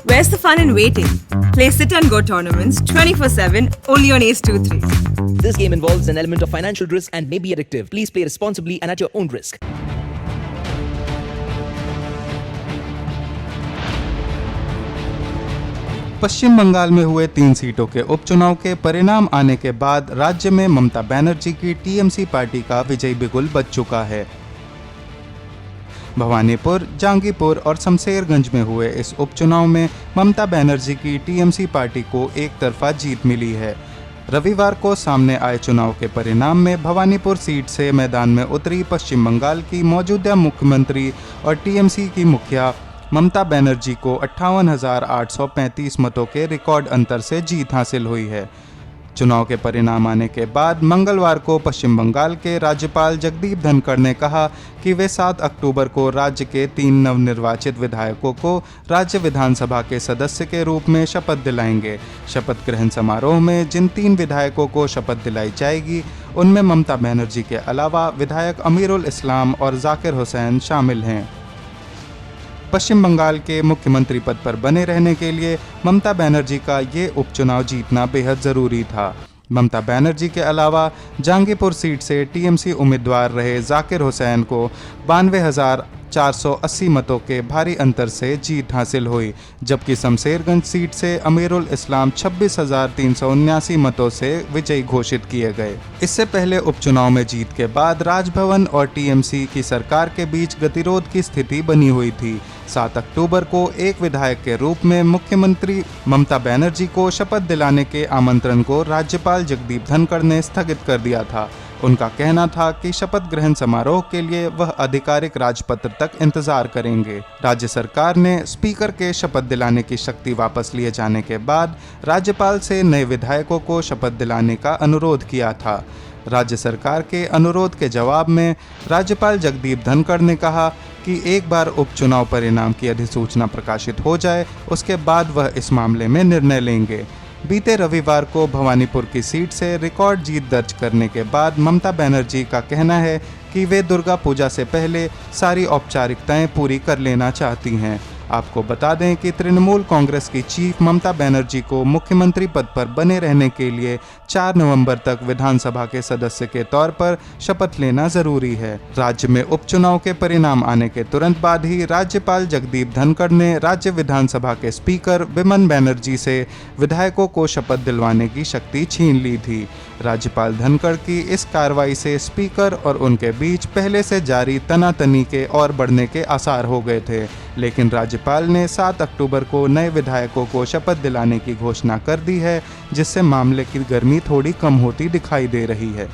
Where's the fun in waiting? Play Sit and Go tournaments 24/7 only on Ace 2-3. This game involves an element of financial risk and may be addictive. Please play responsibly and at your own risk. पश्चिम बंगाल में हुए 3 सीटों के उपचुनाव के परिणाम आने के बाद राज्य में ममता बनर्जी की टीएमसी पार्टी का विजयी बिगुल बज चुका है। भवानीपुर, जहांगीरपुर और शमशेरगंज में हुए इस उपचुनाव में ममता बनर्जी की टीएमसी पार्टी को एक तरफा जीत मिली है। रविवार को सामने आए चुनाव के परिणाम में भवानीपुर सीट से मैदान में उतरी पश्चिम बंगाल की मौजूदा मुख्यमंत्री और टीएमसी की मुखिया ममता बनर्जी को 58,835 मतों के रिकॉर्ड अंतर से जीत हासिल हुई है। चुनाव के परिणाम आने के बाद मंगलवार को पश्चिम बंगाल के राज्यपाल जगदीप धनखड़ ने कहा कि वे 7 अक्टूबर को राज्य के 3 नवनिर्वाचित विधायकों को राज्य विधानसभा के सदस्य के रूप में शपथ दिलाएंगे। शपथ ग्रहण समारोह में जिन 3 विधायकों को शपथ दिलाई जाएगी उनमें ममता बनर्जी के अलावा विधायक अमीरुल इस्लाम और जाकिर हुसैन शामिल हैं। पश्चिम बंगाल के मुख्यमंत्री पद पर बने रहने के लिए ममता बनर्जी का ये उपचुनाव जीतना बेहद ज़रूरी था। ममता बनर्जी के अलावा जहांगीरपुर सीट से टीएमसी उम्मीदवार रहे जाकिर हुसैन को 92,480 मतों के भारी अंतर से जीत हासिल हुई, जबकि शमशेरगंज सीट से अमीरुल इस्लाम 26,379 मतों से विजयी घोषित किए गए। इससे पहले उपचुनाव में जीत के बाद राजभवन और टीएमसी की सरकार के बीच गतिरोध की स्थिति बनी हुई थी। 7 अक्टूबर को एक विधायक के रूप में मुख्यमंत्री ममता बनर्जी को शपथ दिलाने के आमंत्रण को राज्यपाल जगदीप धनखड़ ने स्थगित कर दिया था। उनका कहना था कि शपथ ग्रहण समारोह के लिए वह आधिकारिक राजपत्र तक इंतजार करेंगे। राज्य सरकार ने स्पीकर के शपथ दिलाने की शक्ति वापस लिए जाने के बाद राज्यपाल से नए विधायकों को शपथ दिलाने का अनुरोध किया था। राज्य सरकार के अनुरोध के जवाब में राज्यपाल जगदीप धनखड़ ने कहा कि एक बार उपचुनाव परिणाम की अधिसूचना प्रकाशित हो जाए उसके बाद वह इस मामले में निर्णय लेंगे। बीते रविवार को भवानीपुर की सीट से रिकॉर्ड जीत दर्ज करने के बाद ममता बनर्जी का कहना है कि वे दुर्गा पूजा से पहले सारी औपचारिकताएं पूरी कर लेना चाहती हैं। आपको बता दें कि तृणमूल कांग्रेस की चीफ ममता बनर्जी को मुख्यमंत्री पद पर बने रहने के लिए 4 नवंबर तक विधानसभा के सदस्य के तौर पर शपथ लेना जरूरी है। राज्य में उपचुनाव के परिणाम आने के तुरंत बाद ही राज्यपाल जगदीप धनखड़ ने राज्य विधानसभा के स्पीकर बिमन बनर्जी से विधायकों को शपथ दिलवाने की शक्ति छीन ली थी। राज्यपाल धनखड़ की इस कार्रवाई से स्पीकर और उनके बीच पहले से जारी तनातनी के और बढ़ने के आसार हो गए थे, लेकिन राज्यपाल ने 7 अक्टूबर को नए विधायकों को शपथ दिलाने की घोषणा कर दी है, जिससे मामले की गर्मी थोड़ी कम होती दिखाई दे रही है।